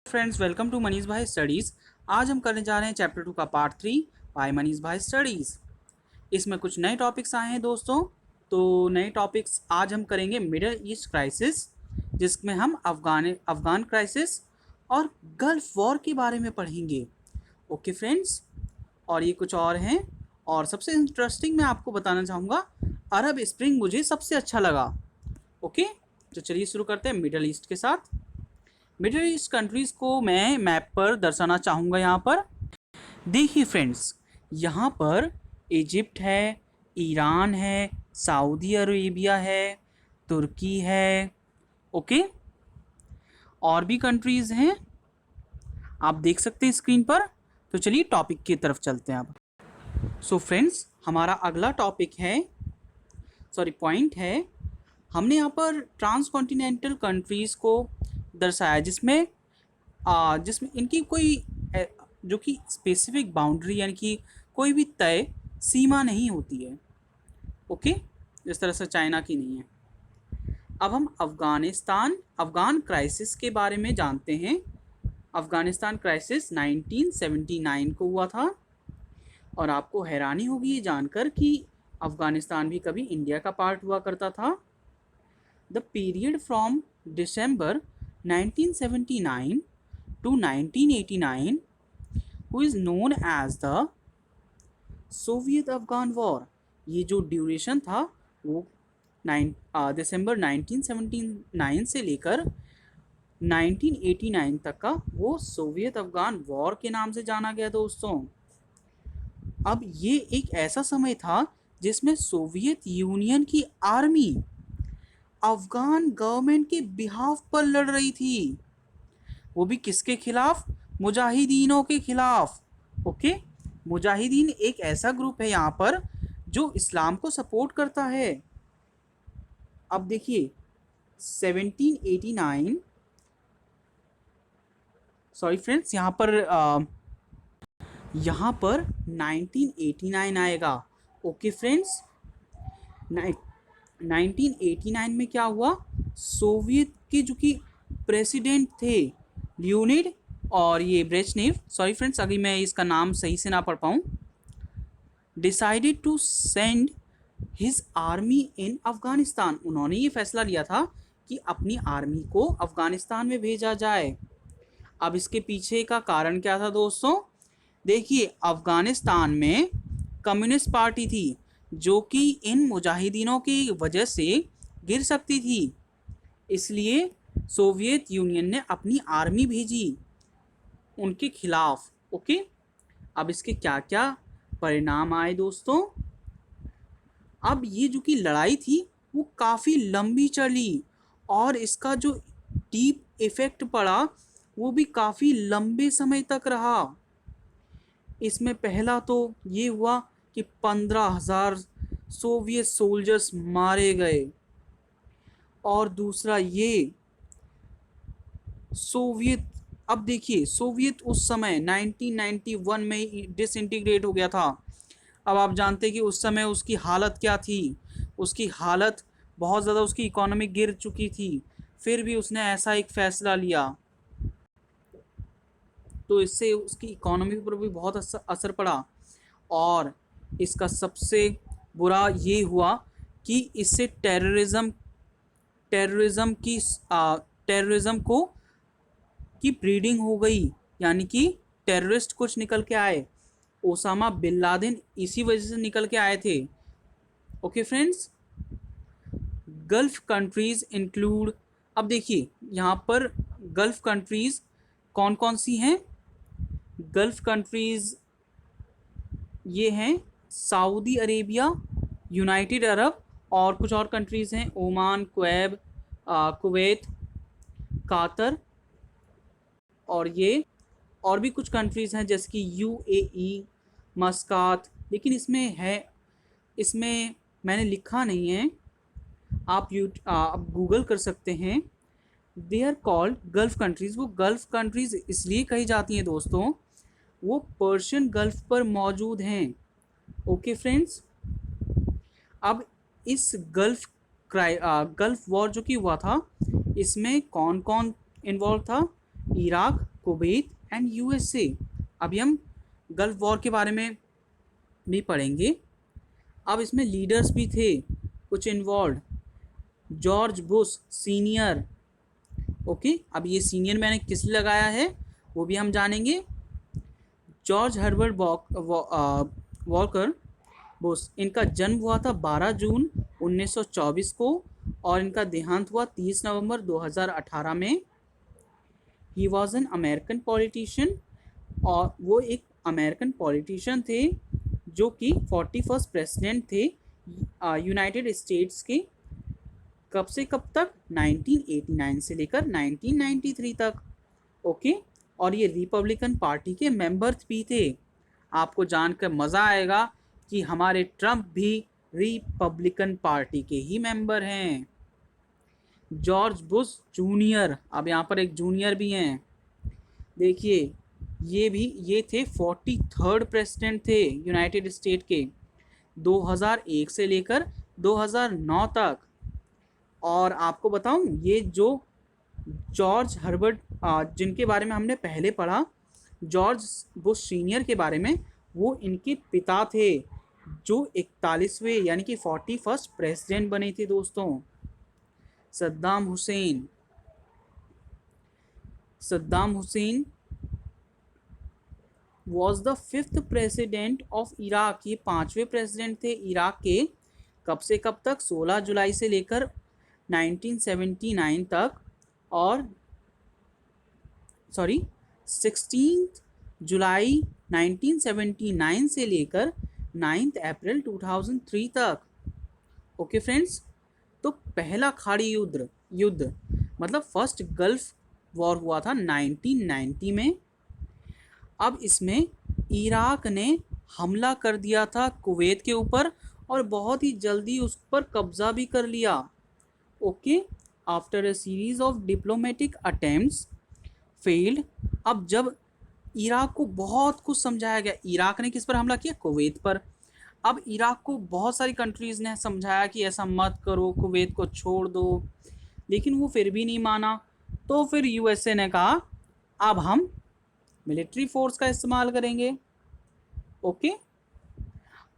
Friends, welcome to Manish भाई studies. आज हम करने जा रहे हैं चैप्टर 2 का पार्ट 3 बाय मनीष भाई स्टडीज़। इसमें कुछ नए टॉपिक्स आए हैं दोस्तों। तो नए टॉपिक्स आज हम करेंगे मिडल ईस्ट क्राइसिस, जिसमें हम अफ़गान क्राइसिस और गल्फ़ वॉर के बारे में पढ़ेंगे। ओके फ्रेंड्स, और ये कुछ और हैं। और सबसे इंटरेस्टिंग मैं आपको बताना चाहूँगा, अरब स्प्रिंग मुझे सबसे अच्छा लगा। ओके, तो चलिए शुरू करते हैं मिडल ईस्ट के साथ। मिडिल ईस्ट कंट्रीज़ को मैं मैप पर दर्शाना चाहूँगा। यहाँ पर देखिए फ्रेंड्स, यहाँ पर इजिप्ट है, ईरान है, सऊदी अरेबिया है, तुर्की है। ओके, और भी कंट्रीज़ हैं, आप देख सकते हैं स्क्रीन पर। तो चलिए टॉपिक की तरफ चलते हैं अब। सो फ्रेंड्स, हमारा अगला टॉपिक है, पॉइंट है, हमने यहाँ पर ट्रांस कॉन्टिनेंटल कंट्रीज़ को दर्शाया, जिसमें इनकी कोई जो कि स्पेसिफिक बाउंड्री यानी कि कोई भी तय सीमा नहीं होती है। ओके, जिस तरह से चाइना की नहीं है। अब हम अफ़गान क्राइसिस के बारे में जानते हैं। अफ़गानिस्तान क्राइसिस 1979 को हुआ था, और आपको हैरानी होगी ये जानकर कि अफ़गानिस्तान भी कभी इंडिया का पार्ट हुआ करता था। The period from December 1979 to 1989, who is known as the Soviet Afghan war, ये जो ड्यूरेशन था वो दिसंबर 1979 से लेकर 1989 तक का, वो सोवियत अफ़गान वॉर के नाम से जाना गया दोस्तों। अब ये एक ऐसा समय था जिसमें सोवियत यूनियन की आर्मी अफ़गान गवर्नमेंट के बिहाफ पर लड़ रही थी। वो भी किसके खिलाफ? मुजाहिदीनों के खिलाफ। ओके, मुजाहिदीन एक ऐसा ग्रुप है यहाँ पर जो इस्लाम को सपोर्ट करता है। अब देखिए 1789, सॉरी फ्रेंड्स, यहाँ पर 1989 आएगा। ओके फ्रेंड्स, 1989 में क्या हुआ? सोवियत के जो कि प्रेसिडेंट थे लियोनिड और ये ब्रेजनेव, सॉरी फ्रेंड्स अभी मैं इसका नाम सही से ना पढ़ पाऊँ, decided to send his army in Afghanistan. उन्होंने ये फैसला लिया था कि अपनी आर्मी को अफ़गानिस्तान में भेजा जाए। अब इसके पीछे का कारण क्या था दोस्तों? देखिए, अफ़गानिस्तान में कम्युनिस्ट पार्टी थी जो कि इन मुजाहिदीनों की वजह से गिर सकती थी, इसलिए सोवियत यूनियन ने अपनी आर्मी भेजी उनके खिलाफ। ओके, अब इसके क्या क्या परिणाम आए दोस्तों? अब ये जो कि लड़ाई थी वो काफ़ी लंबी चली, और इसका जो डीप इफ़ेक्ट पड़ा वो भी काफ़ी लंबे समय तक रहा। इसमें पहला तो ये हुआ कि 15,000 सोवियत सोल्जर्स मारे गए, और दूसरा ये सोवियत, अब देखिए सोवियत उस समय 1991 में डिसइंटीग्रेट हो गया था। अब आप जानते हैं कि उस समय उसकी हालत क्या थी। उसकी हालत बहुत ज़्यादा, उसकी इकोनॉमी गिर चुकी थी, फिर भी उसने ऐसा एक फ़ैसला लिया, तो इससे उसकी इकोनॉमी पर भी बहुत असर पड़ा। और इसका सबसे बुरा ये हुआ कि इससे टेररिज्म को की ब्रीडिंग हो गई, यानी कि टेररिस्ट कुछ निकल के आए। ओसामा बिन लादेन इसी वजह से निकल के आए थे। Okay friends, gulf countries include, अब देखिए यहाँ पर गल्फ़ कंट्रीज़ कौन कौन सी हैं? गल्फ़ कंट्रीज़ ये हैं सऊदी अरेबिया, यूनाइटेड अरब, और कुछ और कंट्रीज़ हैं ओमान, कुवैत, कातर, और ये और भी कुछ कंट्रीज़ हैं जैसे कि यूएई, मस्कात। लेकिन इसमें मैंने लिखा नहीं है, आप गूगल कर सकते हैं। They are called Gulf countries. वो गल्फ़ कंट्रीज़ इसलिए कही जाती हैं दोस्तों, वो पर्शियन गल्फ़ पर मौजूद हैं। ओके फ्रेंड्स, अब इस गल्फ़ वॉर जो कि हुआ था, इसमें कौन कौन इन्वॉल्व था? Iraq, Kuwait and USA. अभी हम गल्फ वॉर के बारे में भी पढ़ेंगे। अब इसमें लीडर्स भी थे कुछ involve, George Bush senior. Okay, अब ये सीनियर मैंने किस लिए लगाया है वो भी हम जानेंगे। जॉर्ज हर्बर्ट वॉकर बुश, इनका जन्म हुआ था 12 जून 1924 को और इनका देहांत हुआ 30 नवंबर 2018 में। He was an American politician, और वो एक अमेरिकन पॉलिटिशियन थे जो कि 41st प्रेसिडेंट थे यूनाइटेड स्टेट्स के। कब से कब तक? 1989 से लेकर 1993 तक। ओके, और ये रिपब्लिकन पार्टी के मेंबर्स भी थे। आपको जानकर मज़ा आएगा कि हमारे ट्रम्प भी रिपब्लिकन पार्टी के ही मेंबर हैं। जॉर्ज बुश जूनियर, अब यहाँ पर एक जूनियर भी हैं। देखिए ये थे 43rd प्रेसिडेंट थे यूनाइटेड स्टेट के 2001 से लेकर 2009 तक। और आपको बताऊं, ये जो जॉर्ज हर्बर्ट जिनके बारे में हमने पहले पढ़ा, जॉर्ज बुश सीनियर के बारे में, वो इनके पिता थे जो 41वें यानी कि 41st प्रेसिडेंट बने थे दोस्तों। Saddam Hussain was the 5th president of Iraq, ये 5वें प्रेसिडेंट थे इराक के। कब से कब तक? 16 जुलाई से लेकर 1979 तक, और 16 जुलाई 1979 से लेकर 9 अप्रैल 2003 तक। ओके फ्रेंड्स, तो पहला खाड़ी युद्ध मतलब फर्स्ट गल्फ वॉर हुआ था 1990 में। अब इसमें इराक ने हमला कर दिया था कुवैत के ऊपर और बहुत ही जल्दी उस पर कब्जा भी कर लिया। Okay, after a series of diplomatic attempts failed. अब जब इराक को बहुत कुछ समझाया गया, इराक ने किस पर हमला किया? कुवैत पर। अब इराक को बहुत सारी कंट्रीज़ ने समझाया कि ऐसा मत करो, कुवैत को छोड़ दो, लेकिन वो फिर भी नहीं माना। तो फिर यूएसए ने कहा अब हम मिलिट्री फोर्स का इस्तेमाल करेंगे। ओके,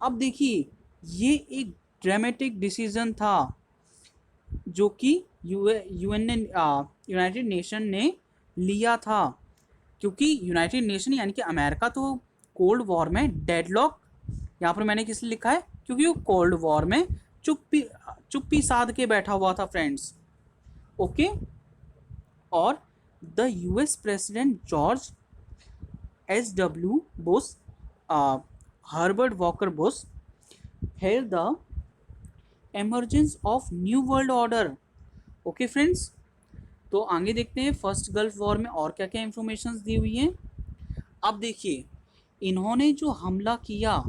अब देखिए ये एक ड्रामेटिक डिसीजन था जो कि यूनाइटेड नेशन ने लिया था, क्योंकि यूनाइटेड नेशन यानी कि अमेरिका तो कोल्ड वॉर में डेडलॉक, यहाँ पर मैंने किस लिए लिखा है? क्योंकि वो कोल्ड वॉर में चुप्पी साध के बैठा हुआ था फ्रेंड्स। ओके, और the US president George SW Bush, Herbert walker Bush held the emergence of new world order. Okay friends, तो आगे देखते हैं फर्स्ट गल्फ वॉर में और क्या क्या इंफॉर्मेशन दी हुई हैं। अब देखिए इन्होंने जो हमला किया,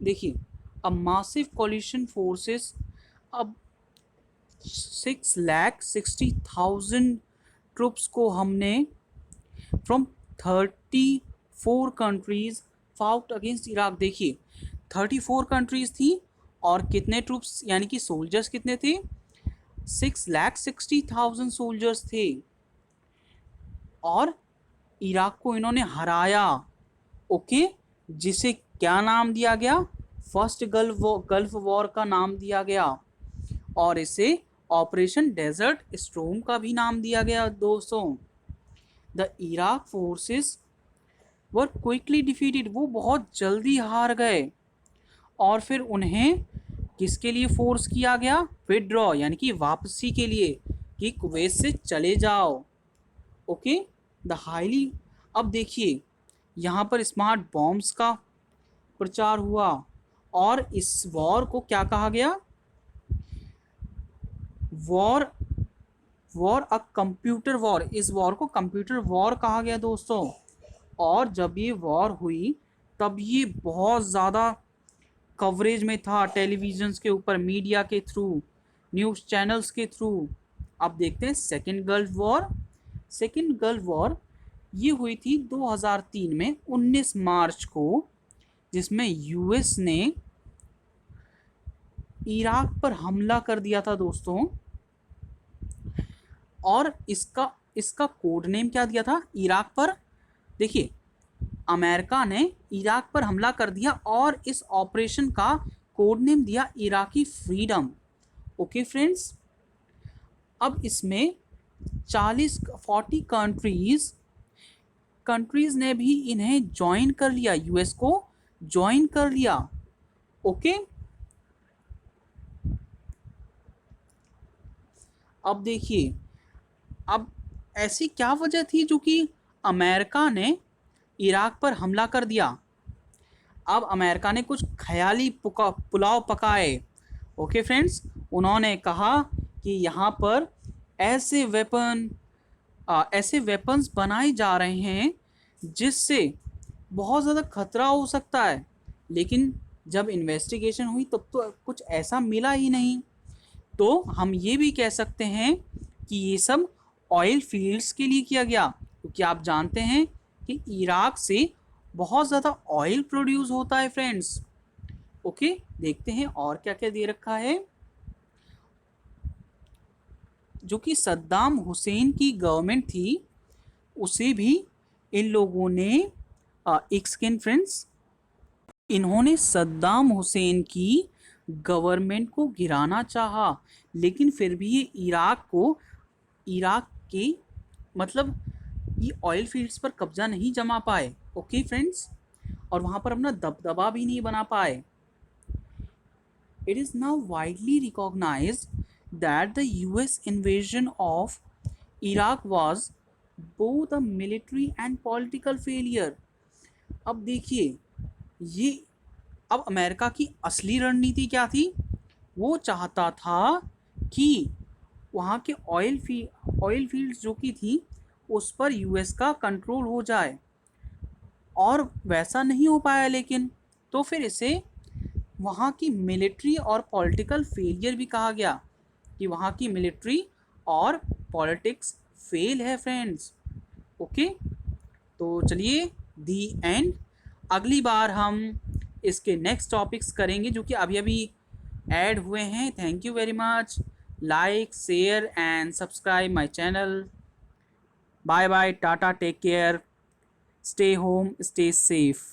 देखिए अब मासिव कोलिशन फोर्सेस, अब 6,60,000 ट्रूप्स को हमने from 34 countries fought against Iraq. देखिए 34 कंट्रीज थी और कितने ट्रूप्स यानी कि सोल्जर्स कितने थे? 6,60,000 सोल्जर्स थे और इराक को इन्होंने हराया। ओके, जिसे क्या नाम दिया गया? फर्स्ट गल्फ वॉर का नाम दिया गया और इसे ऑपरेशन डेजर्ट स्टॉर्म का भी नाम दिया गया दोस्तों। The Iraq forces were quickly defeated, वो बहुत जल्दी हार गए और फिर उन्हें किसके लिए फोर्स किया गया? विड्रॉ यानी कि वापसी के लिए, कि कुवैत से चले जाओ। ओके, द हाईली, अब देखिए यहाँ पर स्मार्ट बॉम्ब्स का प्रचार हुआ और इस वॉर को क्या कहा गया? War a computer war. इस वॉर को कंप्यूटर वॉर कहा गया दोस्तों। और जब ये वॉर हुई तब ये बहुत ज़्यादा कवरेज में था, टेलीविजन्स के ऊपर, मीडिया के थ्रू, न्यूज़ चैनल्स के थ्रू। अब देखते हैं second gulf war. Second gulf war ये हुई थी 2003 में 19 मार्च को, जिसमें यूएस ने इराक पर हमला कर दिया था दोस्तों। और इसका इसका कोड नेम क्या दिया था इराक पर? देखिए, अमेरिका ने इराक पर हमला कर दिया और इस ऑपरेशन का कोड नेम दिया इराकी फ्रीडम। ओके फ्रेंड्स, अब इसमें 40 कंट्रीज ने भी इन्हें ज्वाइन कर लिया, यूएस को ज्वाइन कर लिया। ओके, अब देखिए, अब ऐसी क्या वजह थी जो कि अमेरिका ने इराक पर हमला कर दिया? अब अमेरिका ने कुछ ख्याली पुलाव पकाए। ओके फ्रेंड्स, उन्होंने कहा कि यहाँ पर ऐसे वेपन्स बनाए जा रहे हैं जिससे बहुत ज़्यादा खतरा हो सकता है, लेकिन जब इन्वेस्टिगेशन हुई तब तो कुछ ऐसा मिला ही नहीं। तो हम ये भी कह सकते हैं कि ये सब ऑयल फील्ड्स के लिए किया गया, क्योंकि आप जानते हैं कि इराक से बहुत ज़्यादा ऑयल प्रोड्यूस होता है फ्रेंड्स। ओके, देखते हैं और क्या क्या दे रखा है। जो कि सद्दाम हुसैन की गवर्नमेंट थी, उसे भी इन लोगों ने एक सेकेंड फ्रेंड्स, इन्होंने सद्दाम हुसैन की गवर्नमेंट को गिराना चाहा, लेकिन फिर भी ये इराक के मतलब ये ऑयल फील्ड्स पर कब्जा नहीं जमा पाए। ओके फ्रेंड्स, और वहाँ पर अपना दबदबा भी नहीं बना पाए। It is now widely recognized that the US invasion of Iraq was both a military and political failure। अब देखिए, ये अब अमेरिका की असली रणनीति क्या थी? वो चाहता था कि वहाँ के ऑयल फील्ड्स जो की थी उस पर यूएस का कंट्रोल हो जाए, और वैसा नहीं हो पाया। लेकिन तो फिर इसे वहाँ की मिलिट्री और पॉलिटिकल फेलियर भी कहा गया, कि वहाँ की मिलिट्री और पॉलिटिक्स फेल है फ्रेंड्स। ओके, तो चलिए दी एंड। अगली बार हम इसके नेक्स्ट टॉपिक्स करेंगे जो कि अभी अभी ऐड हुए हैं। Thank you very much. Like, share and subscribe my channel. Bye bye, tata, take care, stay home, stay safe.